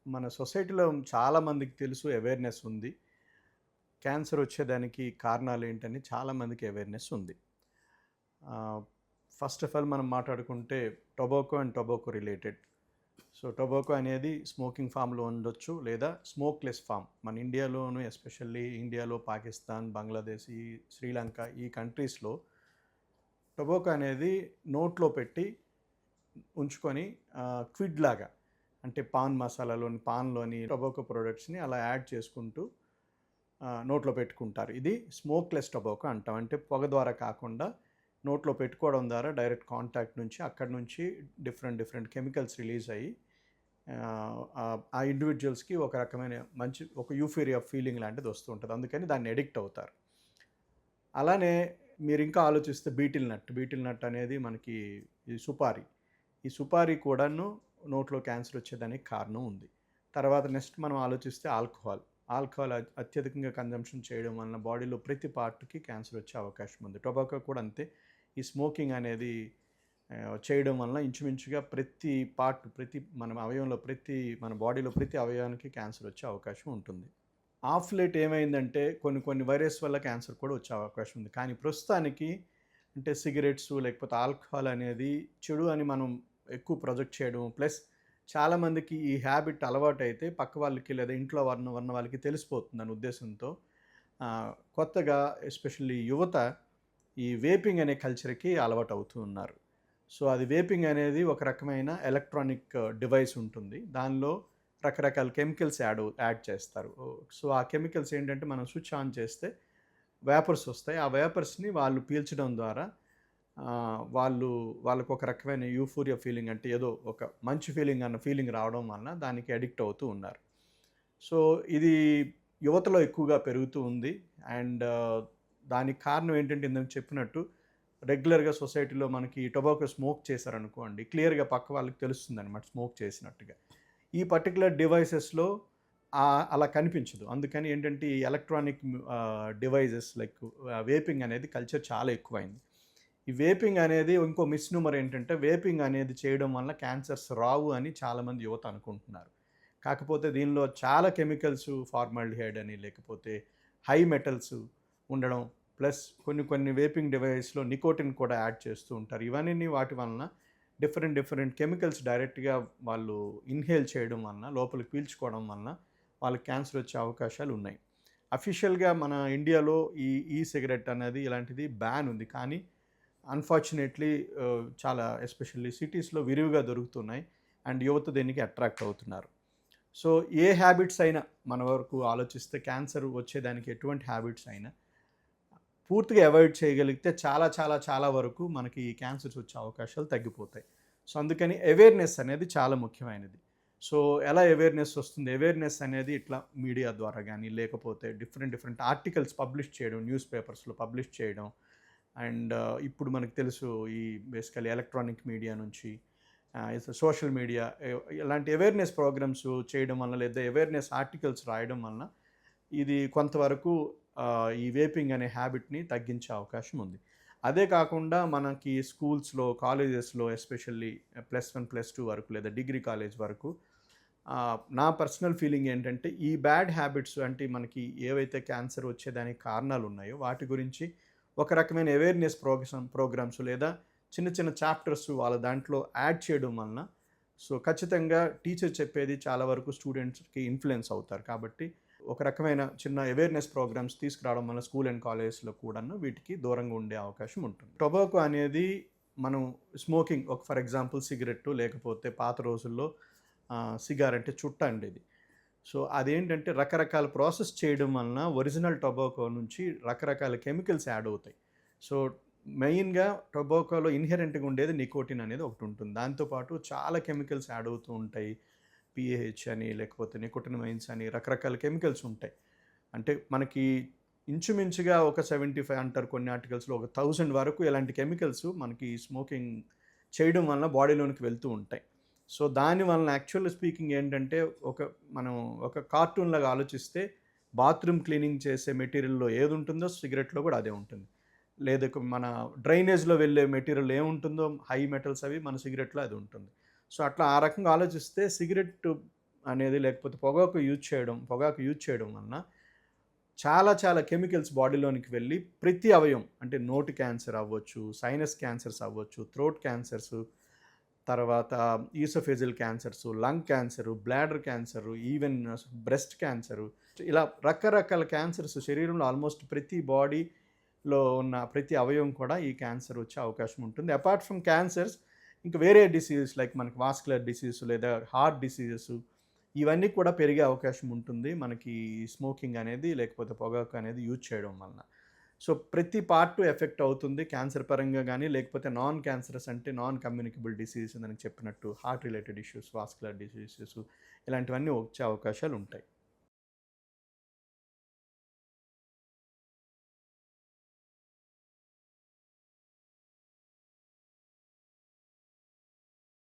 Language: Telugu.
మన సొసైటీలో చాలా మందికి తెలుసు అవేర్‌నెస్ ఉంది. క్యాన్సర్ వచ్చేదానికి కారణాలేంటని చాలా మందికి అవేర్‌నెస్ ఉంది. ఆహ్, ఫస్ట్ ఆఫ్ ఆల్ మనం మాట్లాడుకుంటే tobacco and tobacco related. So, tobacco అనేది స్మోకింగ్ ఫార్మ్‌లో ఉండొచ్చు లేదా స్మోక్‌లెస్ ఫార్మ్. మన ఇండియాలోను ఎస్పెషల్లీ ఇండియాలో, పాకిస్తాన్, బంగ్లాదేశ్, శ్రీలంక ఈ కంట్రీస్‌లో టొబాకో అనేది నోట్లో పెట్టి ఉంచుకొని క్విడ్ లాగా అంటే పాన్ మసాలాలోని పాన్‌లోని టొబాకో ప్రొడక్ట్స్‌ని అలా యాడ్ చేసుకుంటూ నోట్లో పెట్టుకుంటారు. ఇది స్మోక్‌లెస్ టొబాకో అంటాం. అంటే పొగ ద్వారా కాకుండా నోట్లో పెట్టుకోవడం ద్వారా డైరెక్ట్ కాంటాక్ట్ నుంచి అక్కడి నుంచి డిఫరెంట్ డిఫరెంట్ కెమికల్స్ రిలీజ్ అయ్యి ఆ ఇండివిడ్యువల్స్‌కి ఒక రకమైన మంచి ఒక యూఫోరియా ఫీలింగ్ లాంటిది వస్తూ ఉంటది. అందుకని దాన్ని అడిక్ట్ అవుతారు. అలానే మీరింకా ఆలోచిస్తే బీటిల్ నట్ అనేది మనకి ఈ సుపారీ. ఈ సుపారీ కూడాను నోట్లో క్యాన్సర్ వచ్చేదానికి కారణం ఉంది. తర్వాత నెక్స్ట్ మనం ఆలోచిస్తే ఆల్కహాల్ అత్యధికంగా కన్జంప్షన్ చేయడం వలన బాడీలో ప్రతి పార్ట్‌కి క్యాన్సర్ వచ్చే అవకాశం ఉంది. టొబాకో కూడా అంతే. ఈ స్మోకింగ్ అనేది చేయడం వలన ఇంచుమించుగా మన బాడీలో ప్రతి అవయవానికి క్యాన్సర్ వచ్చే అవకాశం ఉంటుంది. ఆఫ్ లేట్ ఏమైందంటే కొన్ని కొన్ని వైరస్ వల్ల క్యాన్సర్ కూడా వచ్చే అవకాశం ఉంది. కానీ ప్రస్తుతానికి అంటే సిగరెట్స్ లేకపోతే ఆల్కహాల్ అనేది చెడు అని మనం ఎక్కువ ప్రొజెక్ట్ చేయడం ప్లస్ చాలామందికి ఈ హ్యాబిట్ అలవాటైతే పక్క వాళ్ళకి లేదా ఇంట్లో ఉన్న వాళ్ళకి తెలిసిపోతుందని ఉద్దేశంతో కొత్తగా ఎస్పెషల్లీ యువత ఈ వేపింగ్ అనే కల్చర్‌కి అలవాటు అవుతూ ఉన్నారు. సో, అది వేపింగ్ అనేది ఒక రకమైన ఎలక్ట్రానిక్ డివైస్ ఉంటుంది. దానిలో రకరకాల కెమికల్స్ యాడ్ చేస్తారు. సో, ఆ కెమికల్స్ ఏంటంటే మనం స్విచ్ ఆన్ చేస్తే వేపర్స్ వస్తాయి. ఆ వేపర్స్‌ని వాళ్ళు పీల్చడం ద్వారా వాళ్ళకొక రకమైన యూఫోరియా ఫీలింగ్ అంటే ఏదో ఒక మంచి ఫీలింగ్ అన్న ఫీలింగ్ రావడం వలన దానికి అడిక్ట్ అవుతూ ఉన్నారు. సో, ఇది యువతలో ఎక్కువగా పెరుగుతూ ఉంది. అండ్ దానికి కారణం ఏంటంటే ఇందాక చెప్పినట్టు రెగ్యులర్‌గా సొసైటీలో మనకి టొబాకో స్మోక్ చేశారనుకోండి, క్లియర్‌గా పక్క వాళ్ళకి తెలుస్తుందనమాట స్మోక్ చేసినట్టుగా. ఈ పర్టిక్యులర్ డివైసెస్‌లో అలా కనిపించదు. అందుకని ఏంటంటే ఈ ఎలక్ట్రానిక్ డివైజెస్ లైక్ వేపింగ్ అనేది కల్చర్ చాలా ఎక్కువైంది. ఈ వేపింగ్ అనేది ఇంకో మిస్‌నూమర్ ఏంటంటే వేపింగ్ అనేది చేయడం వల్ల క్యాన్సర్స్ రావు అని చాలామంది యువత అనుకుంటున్నారు. కాకపోతే దీనిలో చాలా కెమికల్స్ ఫార్మాల్డిహైడ్ అని లేకపోతే హై మెటల్స్ ఉండడం ప్లస్ కొన్ని కొన్ని వేపింగ్ డివైస్‌లో నికోటిన్ కూడా యాడ్ చేస్తూ ఉంటారు. ఇవన్నీ వాటి వలన డిఫరెంట్ డిఫరెంట్ కెమికల్స్ డైరెక్ట్‌గా వాళ్ళు ఇన్‌హేల్ చేయడం వలన లోపలికి పీల్చుకోవడం వలన వాళ్ళకి క్యాన్సర్ వచ్చే అవకాశాలు ఉన్నాయి. అఫీషియల్‌గా మన ఇండియాలో ఈ సిగరెట్ అనేది ఇలాంటిది బ్యాన్ ఉంది. కానీ అన్‌ఫార్చునేట్‌లీ చాలా ఎస్పెషల్లీ సిటీస్‌లో విరివిగా దొరుకుతున్నాయి. అండ్ యువత దీనికి అట్రాక్ట్ అవుతున్నారు. సో, ఏ హ్యాబిట్స్ అయినా మన వరకు ఆలోచిస్తే క్యాన్సర్ వచ్చేదానికి ఎటువంటి హ్యాబిట్స్ అయినా పూర్తిగా అవాయిడ్ చేయగలిగితే చాలా చాలా చాలా వరకు మనకి ఈ క్యాన్సర్స్ వచ్చే అవకాశాలు తగ్గిపోతాయి. సో, అందుకని అవేర్‌నెస్ అనేది చాలా ముఖ్యమైనది. సో, ఎలా అవేర్‌నెస్ వస్తుంది? అవేర్‌నెస్ అనేది ఇట్లా మీడియా ద్వారా గానీ, లేకపోతే డిఫరెంట్ డిఫరెంట్ ఆర్టికల్స్ పబ్లిష్ చేయడం, న్యూస్ పేపర్స్‌లో పబ్లిష్ చేయడం. అండ్ ఇప్పుడు మనకు తెలుసు ఈ బేసికల్లీ ఎలక్ట్రానిక్ మీడియా నుంచి సోషల్ మీడియా ఇలాంటి అవేర్‌నెస్ ప్రోగ్రామ్స్ చేయడం వలన లేదా అవేర్‌నెస్ ఆర్టికల్స్ రాయడం వలన ఇది కొంతవరకు ఈ వేపింగ్ అనే హ్యాబిట్‌ని తగ్గించే అవకాశం ఉంది. అదే కాకుండా మనకి స్కూల్స్‌లో, కాలేజెస్‌లో ఎస్పెషల్లీ +1, +2 వరకు లేదా డిగ్రీ కాలేజ్ వరకు నా పర్సనల్ ఫీలింగ్ ఏంటంటే ఈ బ్యాడ్ హ్యాబిట్స్ అంటే మనకి ఏవైతే క్యాన్సర్ వచ్చేదానికి కారణాలు ఉన్నాయో వాటి గురించి ఒక రకమైన అవేర్‌నెస్ ప్రోగ్రామ్స్ లేదా చిన్న చిన్న చాప్టర్స్ వాళ్ళ దాంట్లో యాడ్ చేయడం వలన సో, ఖచ్చితంగా టీచర్ చెప్పేది చాలా వరకు స్టూడెంట్స్‌కి ఇన్‌ఫ్లుయెన్స్ అవుతారు. కాబట్టి ఒక రకమైన చిన్న అవేర్‌నెస్ ప్రోగ్రామ్స్ తీసుకురావడం వల్ల స్కూల్ అండ్ కాలేజెస్‌లో కూడాను వీటికి దూరంగా ఉండే అవకాశం ఉంటుంది. టొబాకో అనేది మనం స్మోకింగ్ ఒక ఫర్ ఎగ్జాంపుల్ సిగరెట్టు లేకపోతే పాత రోజుల్లో సిగార్ అంటే చుట్ట అండి ఇది. సో, అదేంటంటే రకరకాల ప్రాసెస్ చేయడం వలన ఒరిజినల్ టొబాకో నుంచి రకరకాల కెమికల్స్ యాడ్ అవుతాయి. సో, మెయిన్‌గా టొబాకోలో ఇన్‌హెరెంట్‌గా ఉండేది నికోటిన్ అనేది ఒకటుంటుంది. దాంతో పాటు చాలా కెమికల్స్ యాడ్ అవుతూ ఉంటాయి. పీఏహెచ్ అని లేకపోతే నికోటినమైన్స్ అని రకరకాల కెమికల్స్ ఉంటాయి. అంటే మనకి ఇంచుమించుగా ఒక 75 అంటారు కొన్ని ఆర్టికల్స్‌లో ఒక 1000 వరకు ఇలాంటి కెమికల్స్ మనకి స్మోకింగ్ చేయడం వలన బాడీలోనికి వెళ్తూ ఉంటాయి. సో, దాని వలన యాక్చువల్‌గా స్పీకింగ్ ఏంటంటే మనం ఒక కార్టూన్‌లాగా ఆలోచిస్తే బాత్రూమ్ క్లీనింగ్ చేసే మెటీరియల్‌లో ఏదుంటుందో సిగరెట్‌లో కూడా అదే ఉంటుంది. లేదా మన డ్రైనేజ్‌లో వెళ్ళే మెటీరియల్ ఏముంటుందో హై మెటల్స్ అవి మన సిగరెట్‌లో అది ఉంటుంది. సో, అట్లా ఆ రకంగా ఆలోచిస్తే సిగరెట్టు అనేది లేకపోతే పొగాకు యూజ్ చేయడం వలన చాలా కెమికల్స్ బాడీలోనికి వెళ్ళి ప్రతి అవయవం అంటే నోటి క్యాన్సర్ అవ్వచ్చు, సైనస్ క్యాన్సర్స్ అవ్వచ్చు, థ్రోట్ క్యాన్సర్సు, తర్వాత oesophageal cancers, lung cancer, bladder cancer, even breast cancer, ఇలా రకరకాల క్యాన్సర్స్ శరీరంలో ఆల్మోస్ట్ ప్రతి బాడీలో ఉన్న ప్రతి అవయవం కూడా ఈ క్యాన్సర్ వచ్చే అవకాశం ఉంటుంది. అపార్ట్ ఫ్రమ్ క్యాన్సర్స్ ఇంకా వేరే డిసీజెస్ లైక్ మనకి వాస్కులర్ డిసీజెస్ లేదా హార్ట్ డిసీజెస్ ఇవన్నీ కూడా పెరిగే అవకాశం ఉంటుంది మనకి స్మోకింగ్ అనేది లేకపోతే పొగాకు అనేది యూజ్ చేయడం వలన. సో ప్రతి పార్ట్ ఎఫెక్ట్ అవుతుంది క్యాన్సర్ పరంగా కానీ లేకపోతే నాన్ క్యాన్సరస్ అంటే నాన్ కమ్యూనికబుల్ డిసీజెస్ అని చెప్పినట్టు heart related issues, vascular diseases ఇలాంటివన్నీ వచ్చే అవకాశాలు ఉంటాయి.